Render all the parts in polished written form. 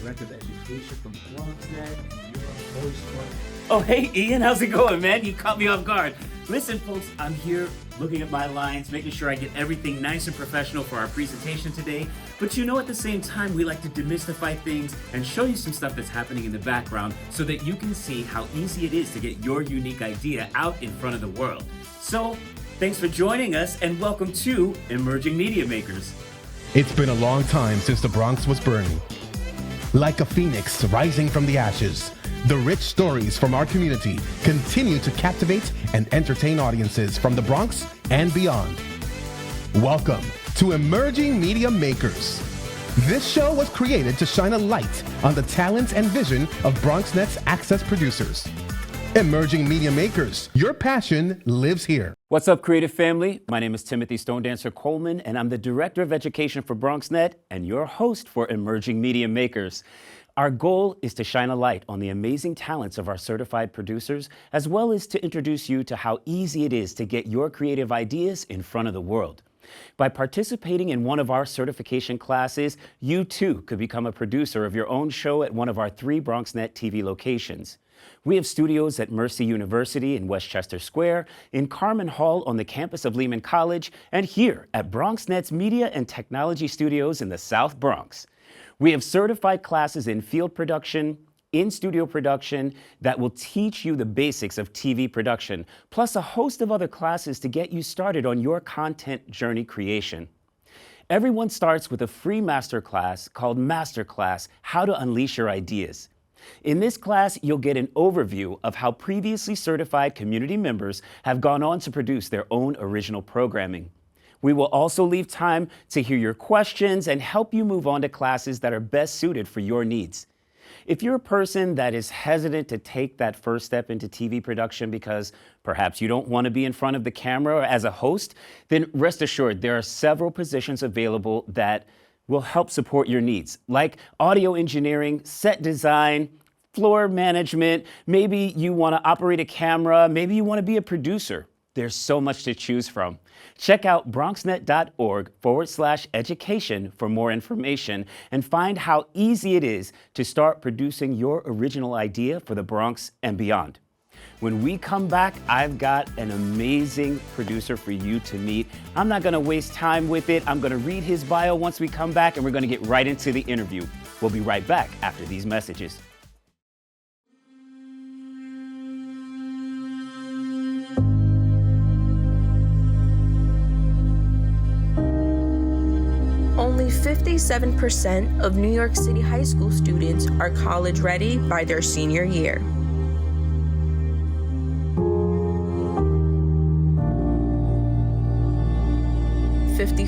Director of Education from BronxNet, and your host for... Oh, hey, Ian, how's it going, man? You caught me off guard. Listen, folks, I'm here looking at my lines, making sure I get everything nice and professional for our presentation today. But you know, at the same time, we like to demystify things and show you some stuff that's happening in the background so that you can see how easy it is to get your unique idea out in front of the world. So, thanks for joining us and welcome to Emerging Media Makers. It's been a long time since the Bronx was burning. Like a phoenix rising from the ashes, the rich stories from our community continue to captivate and entertain audiences from the Bronx and beyond. Welcome to Emerging Media Makers. This show was created to shine a light on the talent and vision of BronxNet's access producers. Emerging Media Makers, your passion lives here. What's up, creative family? My name is Timothy Coleman, and I'm the Director of Education for BronxNet and your host for Emerging Media Makers. Our goal is to shine a light on the amazing talents of our certified producers, as well as to introduce you to how easy it is to get your creative ideas in front of the world. By participating in one of our certification classes, you too could become a producer of your own show at one of our 3 BronxNet TV locations. We have studios at Mercy University in Westchester Square, in Carman Hall on the campus of Lehman College, and here at BronxNet's Media and Technology Studios in the South Bronx. We have certified classes in field production, in-studio production that will teach you the basics of TV production, plus a host of other classes to get you started on your content journey creation. Everyone starts with a free masterclass called Masterclass: How to Unleash Your Ideas. In this class, you'll get an overview of how previously certified community members have gone on to produce their own original programming. We will also leave time to hear your questions and help you move on to classes that are best suited for your needs. If you're a person that is hesitant to take that first step into TV production because perhaps you don't want to be in front of the camera or as a host, then rest assured there are several positions available that will help support your needs, like audio engineering, set design, floor management. Maybe you want to operate a camera. Maybe you want to be a producer. There's so much to choose from. Check out BronxNet.org/education for more information and find how easy it is to start producing your original idea for the Bronx and beyond. When we come back, I've got an amazing producer for you to meet. I'm not going to waste time with it. I'm going to read his bio once we come back, and we're going to get right into the interview. We'll be right back after these messages. Only 57% of New York City high school students are college ready by their senior year.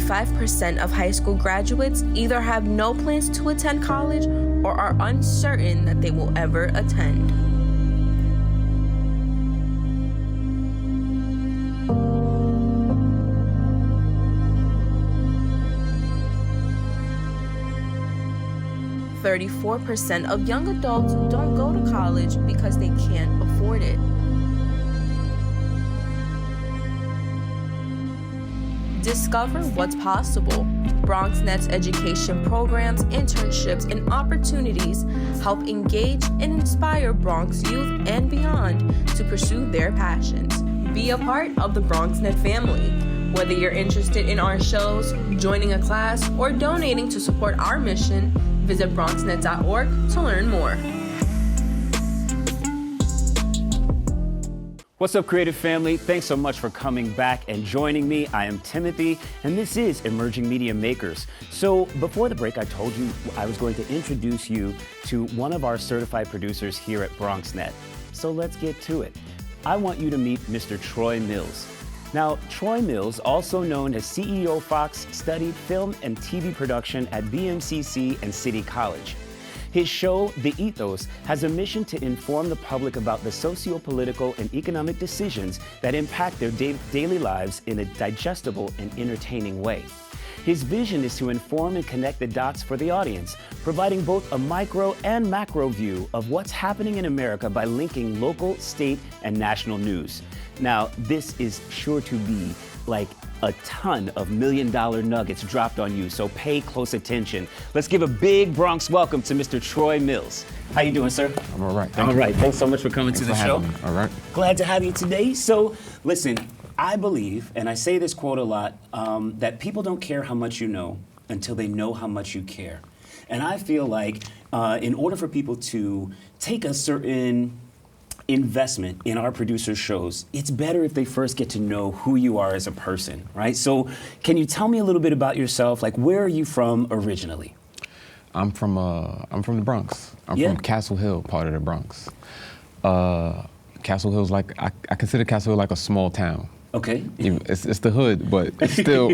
.5% of high school graduates either have no plans to attend college or are uncertain that they will ever attend. .34% of young adults don't go to college because they can't afford it. Discover what's possible. BronxNet's education programs, internships, and opportunities help engage and inspire Bronx youth and beyond to pursue their passions. Be a part of the BronxNet family. Whether you're interested in our shows, joining a class, or donating to support our mission, visit BronxNet.org to learn more. What's up, creative family? Thanks so much for coming back and joining me. I am Timothy, and this is Emerging Media Makers. So before the break, I told you I was going to introduce you to one of our certified producers here at BronxNet. So let's get to it. I want you to meet Mr. Troy Mills. Now, Troy Mills, also known as CEO Fox, studied film and TV production at BMCC and City College. His show, The Ethos, has a mission to inform the public about the socio-political and economic decisions that impact their daily lives in a digestible and entertaining way. His vision is to inform and connect the dots for the audience, providing both a micro and macro view of what's happening in America by linking local, state, and national news. Now, this is sure to be like a ton of million-dollar nuggets dropped on you, so pay close attention. Let's give a big Bronx welcome to Mr. Troy Mills. How you doing, sir? I'm all right. All right. Thanks so much for coming to the show. All right. Glad to have you today. So, listen, I believe, and I say this quote a lot, that people don't care how much you know until they know how much you care. And I feel like in order for people to take a certain investment in our producers' shows, it's better if they first get to know who you are as a person, right? So can you tell me a little bit about yourself? Like, where are you from originally? I'm from the Bronx. I'm from Castle Hill, part of the Bronx. Castle Hill's like, I consider Castle Hill like a small town. Okay. It's the hood, but it's still,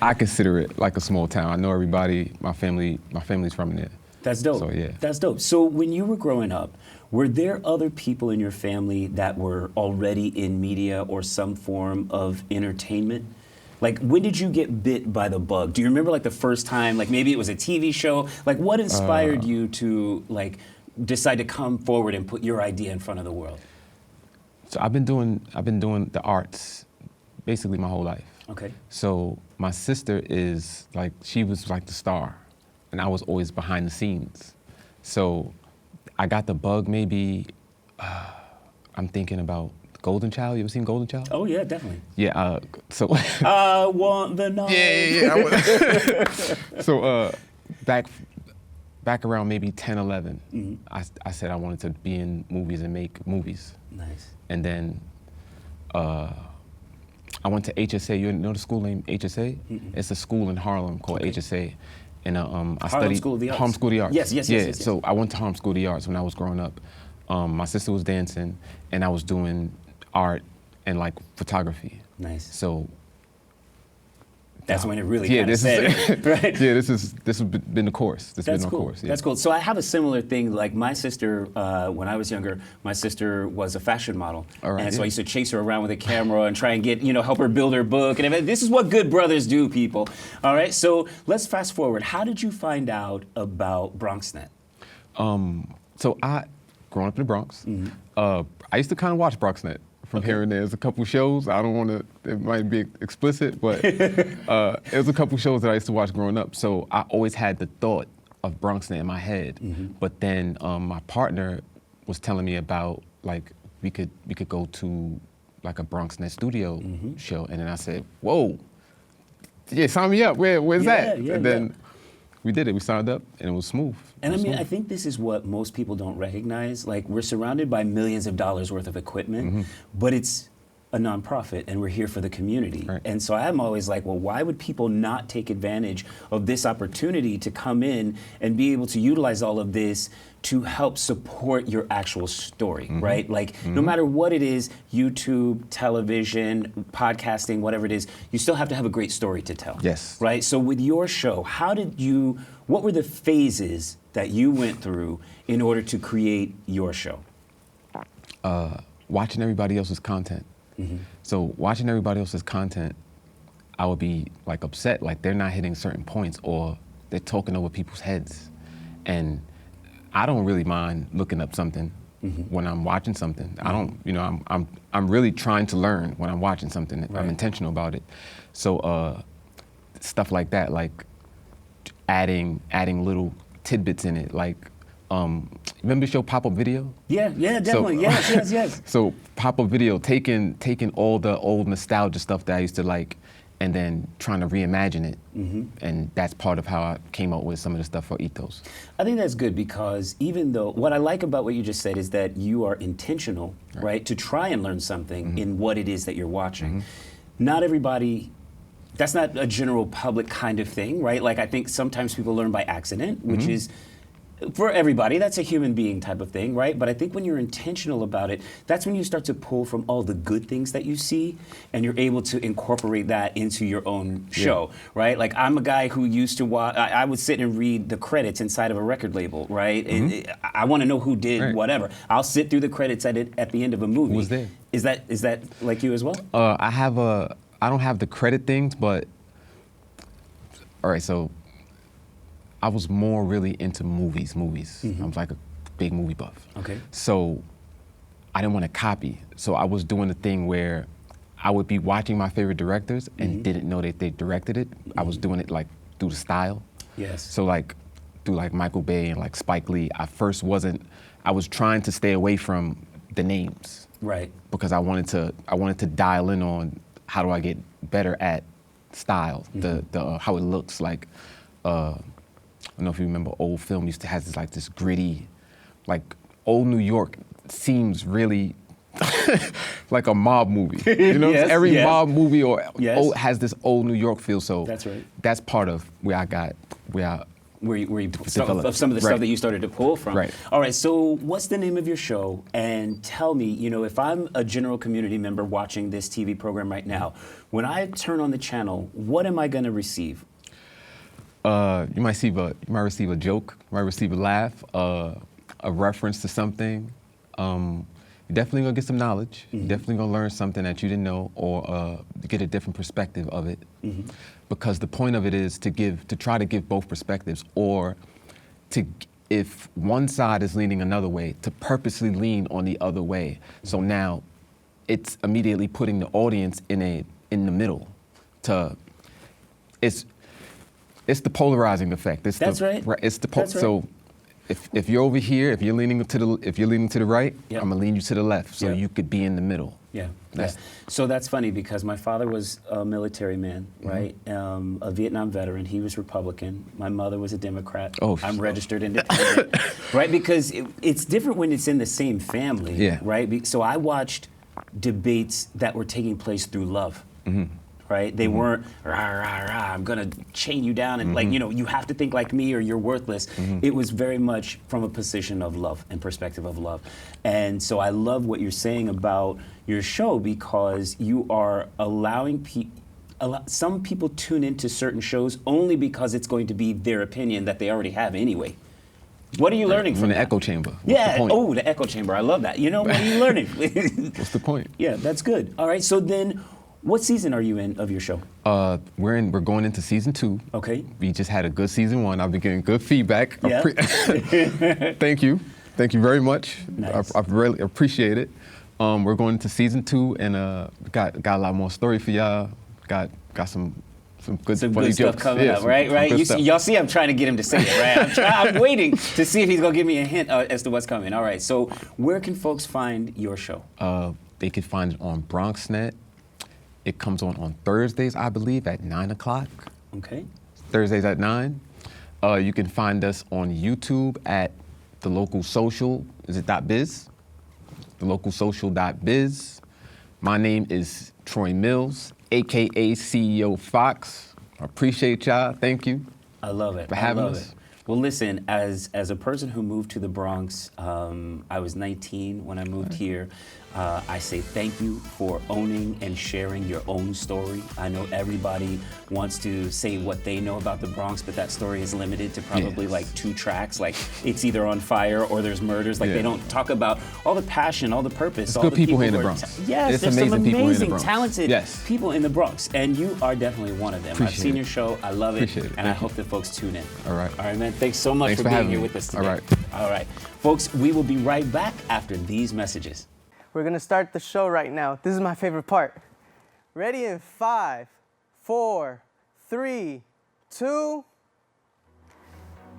I consider it like a small town. I know everybody, my family's from there. That's dope. So, yeah. That's dope. So when you were growing up, were there other people in your family that were already in media or some form of entertainment? Like, when did you get bit by the bug? Do you remember, like, the first time, like, maybe it was a TV show? Like, what inspired you to, like, decide to come forward and put your idea in front of the world? So I've been doing the arts basically my whole life. Okay. So my sister is like, she was like the star, and I was always behind the scenes. So I got the bug maybe, I'm thinking about Golden Child. You ever seen Golden Child? Oh yeah, definitely. Yeah, so. I want the knowledge. Yeah. So back around maybe 10, 11, I said I wanted to be in movies and make movies. Nice. And then I went to HSA. You know the school name HSA? It's a school in Harlem called HSA. And I studied School of the Arts. Harlem School of the Arts. Yes. So I went to Harlem School of the Arts when I was growing up. My sister was dancing, and I was doing art and like photography. Nice. So that's when it really kind of said, right? Yeah, this has been the course. This has been our course. Yeah. That's cool. So I have a similar thing. Like my sister, when I was younger, my sister was a fashion model, and so I used to chase her around with a camera and try and get, help her build her book. And this is what good brothers do, people. All right. So let's fast forward. How did you find out about BronxNet? So growing up in the Bronx, I used to kind of watch BronxNet. From here and there. There's a couple shows. I don't want to, it might be explicit, but it was a couple shows that I used to watch growing up. So I always had the thought of BronxNet in my head. But then my partner was telling me about, like, we could go to like a BronxNet studio show. And then I said, whoa, yeah, sign me up. Where's that? And then we did it. We signed up, and it was smooth. And I mean, I think this is what most people don't recognize. Like, we're surrounded by millions of dollars worth of equipment, but it's a nonprofit, and we're here for the community. Right. And so I'm always like, well, why would people not take advantage of this opportunity to come in and be able to utilize all of this to help support your actual story, right? Like, no matter what it is, YouTube, television, podcasting, whatever it is, you still have to have a great story to tell. Yes. Right? So with your show, what were the phases that you went through in order to create your show? Watching everybody else's content. So watching everybody else's content, I would be like upset, like they're not hitting certain points or they're talking over people's heads. And I don't really mind looking up something when I'm watching something. I don't, I'm really trying to learn when I'm watching something. Right. I'm intentional about it. So stuff like that, like adding little tidbits in it, like remember the show Pop-Up Video? Yeah, definitely. So, yes. So Pop-Up Video, taking all the old nostalgia stuff that I used to like, and then trying to reimagine it. And that's part of how I came up with some of the stuff for Ethos. I think that's good because even though, what I like about what you just said is that you are intentional, right, to try and learn something in what it is that you're watching. Not everybody, that's not a general public kind of thing, right? Like I think sometimes people learn by accident, which is, for everybody, that's a human being type of thing, right? But I think when you're intentional about it, that's when you start to pull from all the good things that you see, and you're able to incorporate that into your own show, right? Like I'm a guy who used to watch, I would sit and read the credits inside of a record label, right? I want to know who did whatever. I'll sit through the credits at the end of a movie. Who was there? Is that like you as well? I don't have the credit things, but, all right, so I was more really into movies. I was like a big movie buff. Okay. So I didn't want to copy. So I was doing the thing where I would be watching my favorite directors and didn't know that they directed it. I was doing it like through the style. Yes. So like through like Michael Bay and like Spike Lee, I was trying to stay away from the names. Right. Because I wanted to dial in on how do I get better at style, the how it looks like. I don't know if you remember old film used to have this gritty, like old New York seems really like a mob movie. You know, Yes, every yes. mob movie or Yes. has this old New York feel. So That's right. That's part of where I Where you developed. of some of the Right. stuff that you started to pull from. Right. All right, so what's the name of your show? And tell me, you know, if I'm a general community member watching this TV program right now, when I turn on the channel, what am I going to receive? You might receive a joke, you might receive a laugh, a reference to something. You're definitely gonna get some knowledge. You're definitely gonna learn something that you didn't know, or get a different perspective of it. Because the point of it is to try to give both perspectives, or if one side is leaning another way, to purposely lean on the other way. So now, it's immediately putting the audience in the middle. It's the polarizing effect. That's right. It's the That's right. So if you're over here, if you're leaning to the right, Yep. I'm gonna lean you to the left, so Yep. you could be in the middle. Yeah. That's- So that's funny because my father was a military man, right? A Vietnam veteran. He was Republican. My mother was a Democrat. Oh, I'm registered independent, right? Because it's different when it's in the same family, Yeah. right? So I watched debates that were taking place through love. Right? They weren't, rah, rah, rah, I'm gonna chain you down and like, you know, you have to think like me or you're worthless. It was very much from a position of love and perspective of love. And so I love what you're saying about your show because you are allowing some people tune into certain shows only because it's going to be their opinion that they already have anyway. What are you learning from the that? echo chamber. What's Yeah. the point? Oh, the echo chamber. I love that. You know, what are you learning? What's the point? Yeah, that's good. All right. So then, what season are you in of your show? We're going into season 2. Okay. We just had a good season 1. I've been getting good feedback. Yeah. Thank you very much. Nice. I really appreciate it. We're going into season 2, and got a lot more story for y'all. Got some good Some funny good stuff jokes. coming Yeah, up, some- right? some Right? good stuff. Y'all see, I'm trying to get him to say it, right? I'm waiting to see if he's gonna give me a hint as to what's coming. All right. So, where can folks find your show? They can find it on BronxNet. It comes on Thursdays, I believe, at 9 o'clock. Okay. Thursdays at 9. You can find us on YouTube at the local social. Is it .biz? thelocalsocial.biz. My name is Troy Mills, aka CEO Fox. I appreciate y'all. Thank you. I love it. For having I love us. it. Well, listen, as a person who moved to the Bronx, I was 19 when I moved here. I say thank you for owning and sharing your own story. I know everybody wants to say what they know about the Bronx, but that story is limited to probably Yes. like 2 tracks. Like it's either on fire or there's murders. Like Yeah. they don't talk about all the passion, all the purpose. There's all good the people here in who the are Bronx. Yes, There's there's some amazing people here in the amazing, Bronx. talented Yes. people in the Bronx, and you are definitely one of them. I've Appreciate seen it. your show. I love it, Appreciate it. and I Thank you. hope that folks tune in. All right. All right, man. Thanks so much Thanks for for being having here me. with us today. All right. All right. Folks, we will be right back after these messages. We're gonna start the show right now. This is my favorite part. Ready in 5, 4, 3, 2.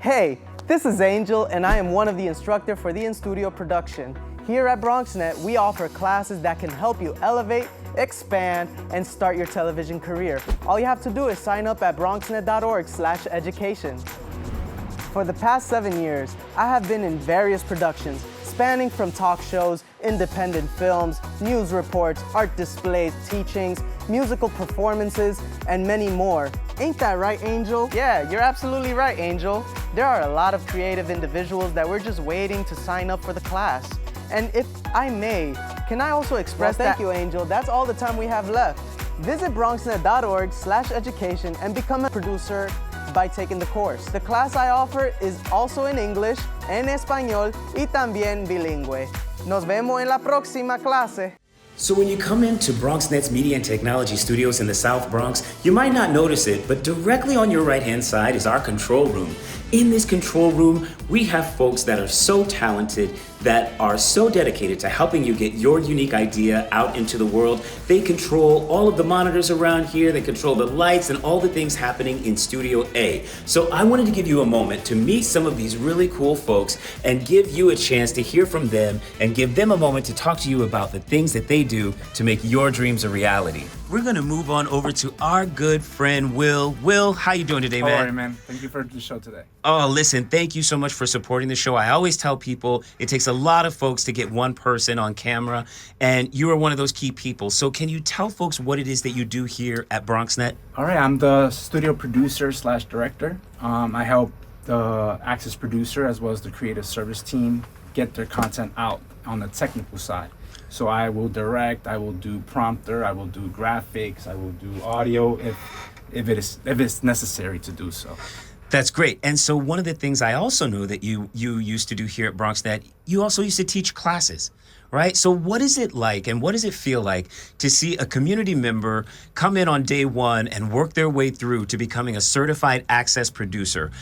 Hey, this is Angel, and I am one of the instructors for the in-studio production. Here at BronxNet, we offer classes that can help you elevate, expand, and start your television career. All you have to do is sign up at bronxnet.org/education. For the past 7 years, I have been in various productions, spanning from talk shows, independent films, news reports, art displays, teachings, musical performances, and many more. Ain't that right, Angel? Yeah, you're absolutely right, Angel. There are a lot of creative individuals that we're just waiting to sign up for the class. And if I may, can I also express Thank you, Angel. That's all the time we have left. Visit bronxnet.org/education and become a producer by taking the course. The class I offer is also in English, en español y también bilingüe. Nos vemos en la próxima clase. So when you come into BronxNet's Media and Technology Studios in the South Bronx, you might not notice it, but directly on your right-hand side is our control room. In this control room, we have folks that are so talented, that are so dedicated to helping you get your unique idea out into the world. They control all of the monitors around here, they control the lights and all the things happening in Studio A. So I wanted to give you a moment to meet some of these really cool folks and give you a chance to hear from them and give them a moment to talk to you about the things that they do to make your dreams a reality. We're gonna move on over to our good friend, Will. Will, how you doing today, man? How are you, man? Thank you for the show today. Oh, listen, thank you so much for supporting the show. I always tell people it takes a lot of folks to get one person on camera, and you are one of those key people. So can you tell folks what it is that you do here at BronxNet? All right, I'm the studio producer / director. I help the access producer as well as the creative service team get their content out on the technical side. So I will direct, I will do prompter, I will do graphics, I will do audio if it's necessary to do so. That's great. And so one of the things I also know that you used to do here at BronxNet, you also used to teach classes, right? So what is it like and what does it feel like to see a community member come in on day one and work their way through to becoming a certified access producer?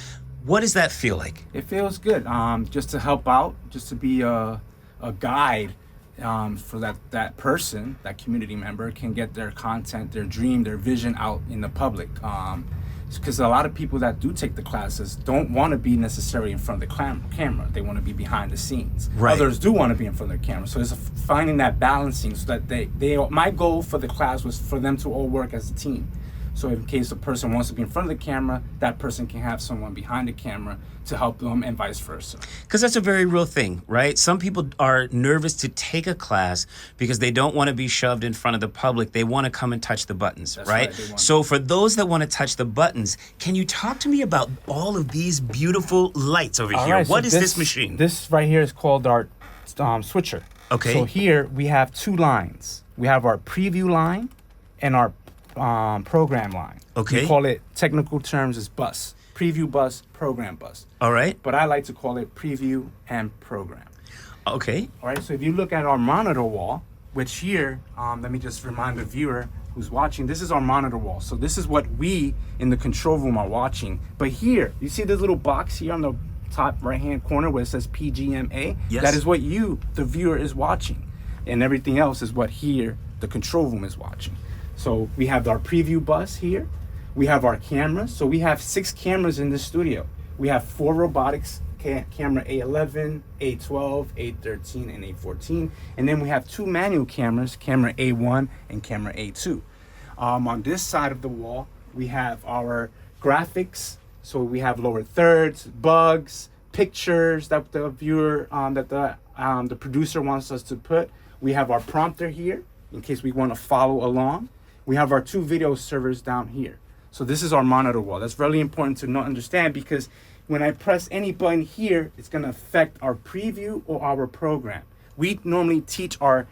What does that feel like? It feels good, just to help out, just to be a guide for that person, that community member can get their content, their dream, their vision out in the public. Because a lot of people that do take the classes don't want to be necessarily in front of the camera. They want to be behind the scenes. Right. Others do want to be in front of the camera. So it's finding that balancing so that my goal for the class was for them to all work as a team. So in case a person wants to be in front of the camera, that person can have someone behind the camera to help them and vice versa. Because that's a very real thing, right? Some people are nervous to take a class because they don't want to be shoved in front of the public. They want to come and touch the buttons, That's right? right, So for those that want to touch the buttons, can you talk to me about all of these beautiful lights over All here? right, What so is this machine? This right here is called our switcher. Okay. So here we have two lines. We have our preview line and our program line. Okay. We call it, technical terms is bus. Preview bus, program bus. All right. But I like to call it preview and program. Okay. All right, so if you look at our monitor wall, which here, let me just remind the viewer who's watching, this is our monitor wall. So this is what we in the control room are watching. But here, you see this little box here on the top right-hand corner where it says PGMA? Yes. That is what you, the viewer, is watching. And everything else is what here, the control room, is watching. So we have our preview bus here. We have our cameras. So we have 6 cameras in this studio. We have 4 robotics, camera A11, A12, A13, and A14. And then we have 2 manual cameras, camera A1 and camera A2. On this side of the wall, we have our graphics. So we have lower thirds, bugs, pictures that the viewer, the producer wants us to put. We have our prompter here in case we want to follow along. We have our 2 video servers down here. So this is our monitor wall. That's really important to understand because when I press any button here, it's going to affect our preview or our program. We normally teach our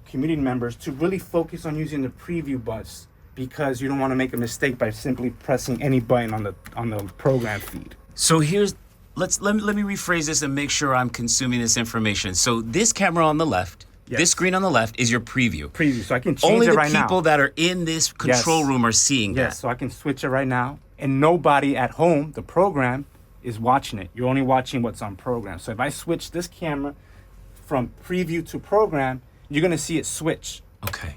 community members to really focus on using the preview bus because you don't want to make a mistake by simply pressing any button on the program feed. So here's, let me rephrase this and make sure I'm consuming this information. So this camera on the left, Yes. this screen on the left is your preview. So I can change Only it the right now. people that are in this control room are seeing that. Yes, so I can switch it right now. And nobody at home, the program, is watching it. You're only watching what's on program. So if I switch this camera from preview to program, you're going to see it switch. Okay.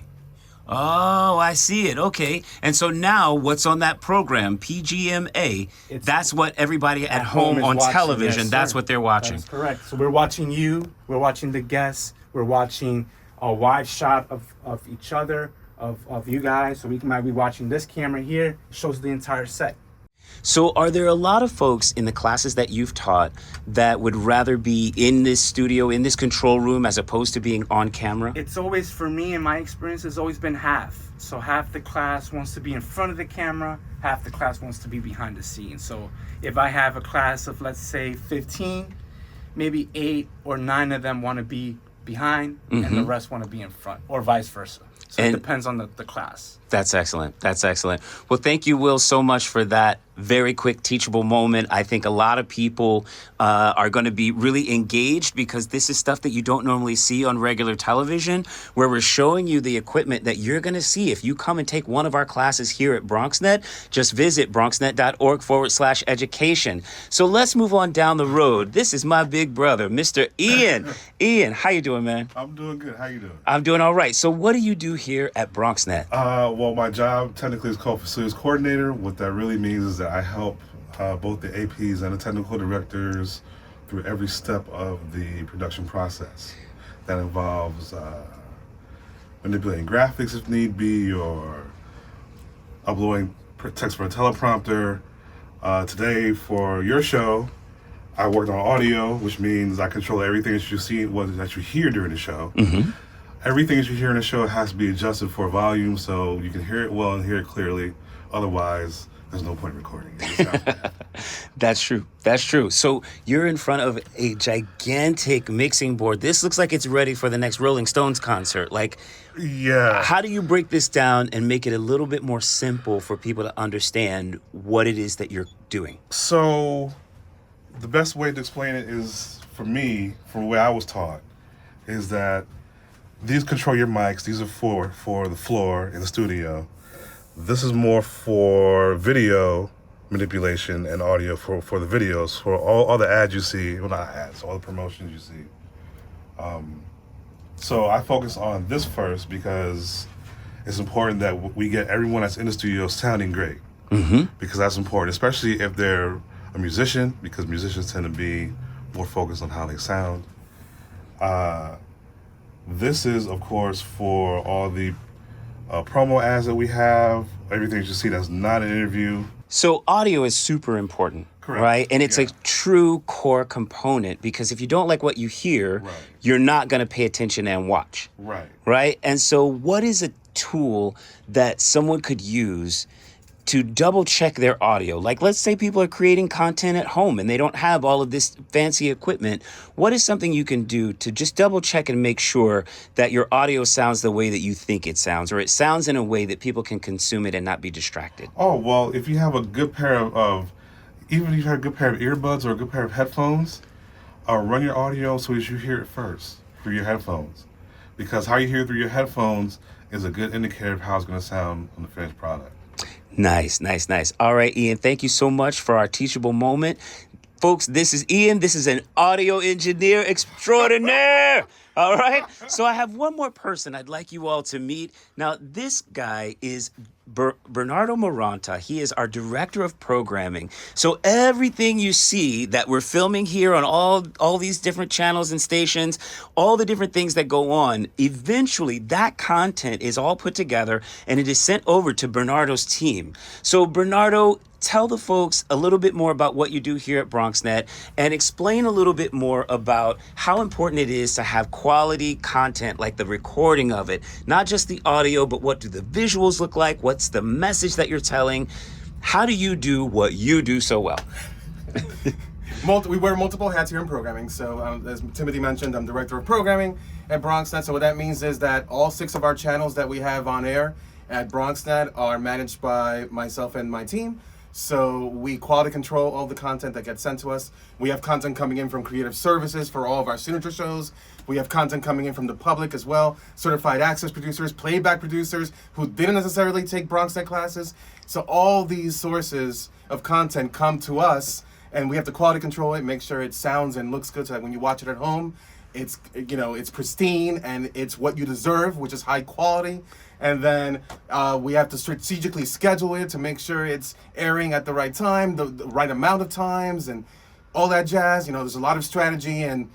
Oh, I see it. Okay. And so now what's on that program, PGMA, that's what everybody at home is on watching. television, Yes, that's sir. what they're watching. That's correct. So we're watching you, we're watching the guests, we're watching a wide shot of each other, of you guys. So we might be watching this camera here, it shows the entire set. So are there a lot of folks in the classes that you've taught that would rather be in this studio, in this control room, as opposed to being on camera? It's always, for me, in my experience, it's always been half. So half the class wants to be in front of the camera, half the class wants to be behind the scenes. So if I have a class of, let's say, 15, maybe 8 or 9 of them want to be behind and the rest want to be in front, or vice versa. So it depends on the class. That's excellent. That's excellent. Well, thank you, Will, so much for that very quick teachable moment. I think a lot of people are going to be really engaged because this is stuff that you don't normally see on regular television, where we're showing you the equipment that you're going to see if you come and take one of our classes here at BronxNet. Just visit bronxnet.org/education. So let's move on down the road. This is my big brother, Mr. Ian. Ian, how you doing, man? I'm doing good. How you doing? I'm doing all right. So what do you do here at BronxNet? Well, my job technically is called Facilities Coordinator. What that really means is that I help both the APs and the technical directors through every step of the production process. That involves manipulating graphics if need be, or uploading text for a teleprompter. Today, for your show, I worked on audio, which means I control everything that you see, that you hear during the show. Mm-hmm. Everything that you hear in the show has to be adjusted for volume so you can hear it well and hear it clearly. Otherwise, there's no point in recording it. It just sounds bad. That's true. That's true. So you're in front of a gigantic mixing board. This looks like it's ready for the next Rolling Stones concert. Like, Yeah. how do you break this down and make it a little bit more simple for people to understand what it is that you're doing? So, the best way to explain it is, for me, from the way I was taught, is that these control your mics. These are for the floor in the studio. This is more for video manipulation and audio for the videos, for all the ads you see, well, not ads, all the promotions you see. So I focus on this first because it's important that we get everyone that's in the studio sounding great. Mm-hmm. Because that's important, especially if they're a musician, because musicians tend to be more focused on how they sound. This is, of course, for all the promo ads that we have, everything you see that's not an interview. So audio is super important, Correct. right? And it's Yeah. a true core component because if you don't like what you hear, Right. you're not going to pay attention and watch. Right. Right? And so what is a tool that someone could use to double check their audio? Like, let's say people are creating content at home and they don't have all of this fancy equipment. What is something you can do to just double check and make sure that your audio sounds the way that you think it sounds, or it sounds in a way that people can consume it and not be distracted? Oh, well, if you have a good pair even if you have a good pair of earbuds or a good pair of headphones, run your audio so that you hear it first through your headphones. Because how you hear it through your headphones is a good indicator of how it's going to sound on the finished product. Nice, nice, nice. All right, Ian, thank you so much for our teachable moment. Folks, this is Ian. This is an audio engineer extraordinaire. All right. So I have one more person I'd like you all to meet. Now, this guy is Bernardo Moranta. He is our director of programming. So everything you see that we're filming here on all these different channels and stations, all the different things that go on, eventually that content is all put together and it is sent over to Bernardo's team. So Bernardo, tell the folks a little bit more about what you do here at BronxNet and explain a little bit more about how important it is to have quality content, like the recording of it, not just the audio, but what do the visuals look like? What's the message that you're telling? How do you do what you do so well? We wear multiple hats here in programming. So as Timothy mentioned, I'm director of programming at BronxNet. So what that means is that all 6 of our channels that we have on air at BronxNet are managed by myself and my team. So we quality control all the content that gets sent to us. We have content coming in from creative services for all of our signature shows. We have content coming in from the public as well, certified access producers, playback producers who didn't necessarily take BronxNet classes. So all these sources of content come to us, and we have to quality control it, make sure it sounds and looks good so that when you watch it at home, it's pristine and it's what you deserve, which is high quality. And then we have to strategically schedule it to make sure it's airing at the right time, the right amount of times, and all that jazz. There's a lot of strategy and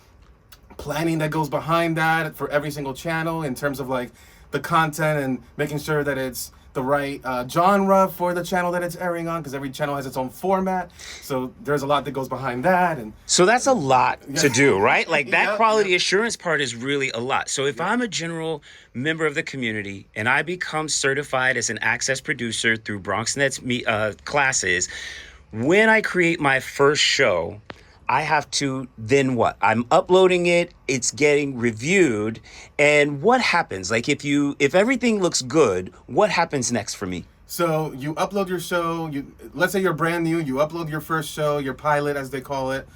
planning that goes behind that for every single channel in terms of like the content and making sure that it's the right genre for the channel that it's airing on, because every channel has its own format. So there's a lot that goes behind that. And so that's a lot to do, right? Like that Yeah, quality assurance part is really a lot. So if I'm a general member of the community and I become certified as an access producer through BronxNet's classes, when I create my first show, I have to then what? I'm uploading it, it's getting reviewed, and what happens? Like if everything looks good, what happens next for me? So you upload your show. Let's say you're brand new. You upload your first show, your pilot, as they call it,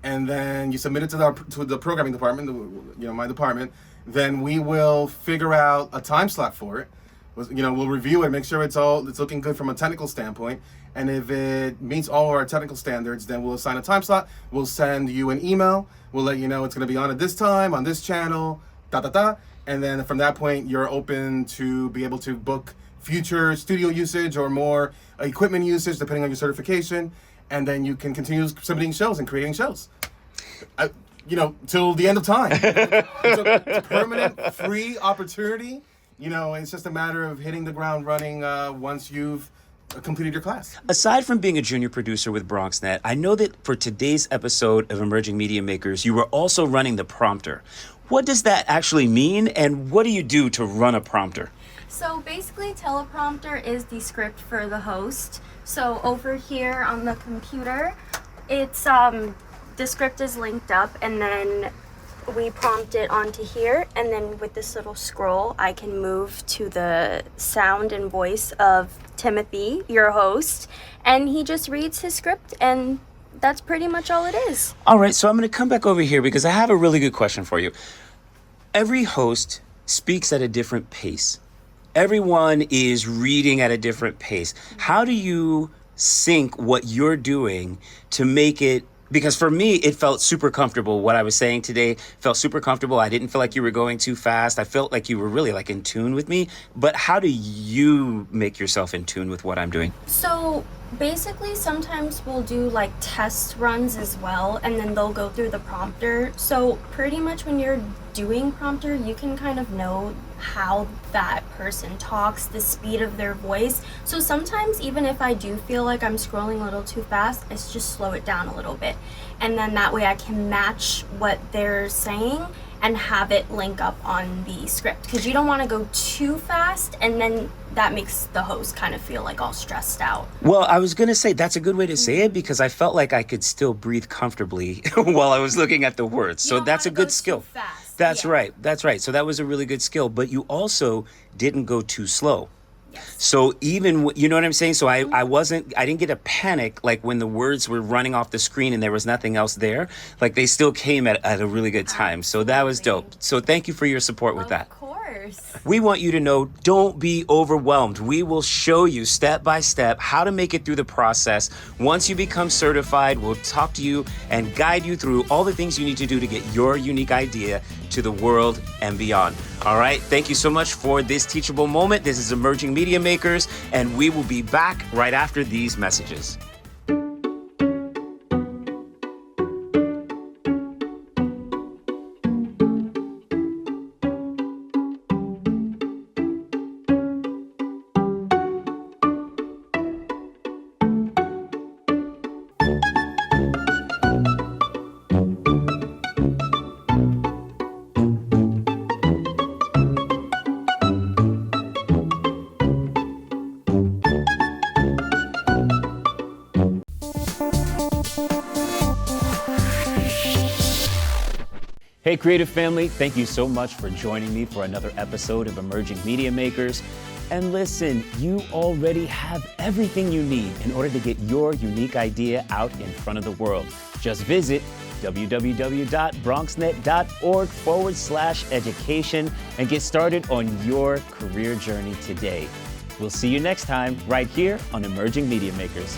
and then you submit it to the programming department. My department. Then we will figure out a time slot for it. We'll review it, make sure it's looking good from a technical standpoint. And if it meets all of our technical standards, then we'll assign a time slot. We'll send you an email. We'll let you know it's going to be on at this time, on this channel, And then from that point, you're open to be able to book future studio usage or more equipment usage, depending on your certification. And then you can continue submitting shows and creating shows. Till the end of time. It's a permanent, free opportunity. It's just a matter of hitting the ground running once you've completed your class. Aside from being a junior producer with BronxNet, I know that for today's episode of Emerging Media Makers, you were also running the prompter. What does that actually mean, and what do you do to run a prompter? So basically, teleprompter is the script for the host. So over here on the computer, it's the script is linked up, and then we prompt it onto here, and then with this little scroll, I can move to the sound and voice of Timothy, your host, and he just reads his script, and that's pretty much all it is. All right, so I'm going to come back over here because I have a really good question for you. Every host speaks at a different pace. Everyone is reading at a different pace. How do you sync what you're doing to make it? Because for me, it felt super comfortable. What I was saying today felt super comfortable. I didn't feel like you were going too fast. I felt like you were really like in tune with me. But how do you make yourself in tune with what I'm doing? So basically, sometimes we'll do like test runs as well, and then they'll go through the prompter. So pretty much when you're doing prompter, you can kind of know how that person talks, the speed of their voice. So sometimes even if I do feel like I'm scrolling a little too fast, it's just slow it down a little bit. And then that way I can match what they're saying and have it link up on the script, because you don't want to go too fast, and then that makes the host kind of feel like all stressed out. Well, I was going to say that's a good way to say it, because I felt like I could still breathe comfortably while I was looking at the words. So that's a good skill. That's right. That's right. So that was a really good skill, but you also didn't go too slow. Yes. So even, you know what I'm saying? So I didn't get a panic like when the words were running off the screen and there was nothing else there. Like they still came at a really good time. So that was dope. So thank you for your support with that. Of course. We want you to know, don't be overwhelmed. We will show you step by step how to make it through the process. Once you become certified, we'll talk to you and guide you through all the things you need to do to get your unique idea to the world and beyond. All right, thank you so much for this teachable moment. This is Emerging Media Makers, and we will be back right after these messages. Hey, creative family, thank you so much for joining me for another episode of Emerging Media Makers. And listen, you already have everything you need in order to get your unique idea out in front of the world. Just visit www.bronxnet.org/education and get started on your career journey today. We'll see you next time right here on Emerging Media Makers.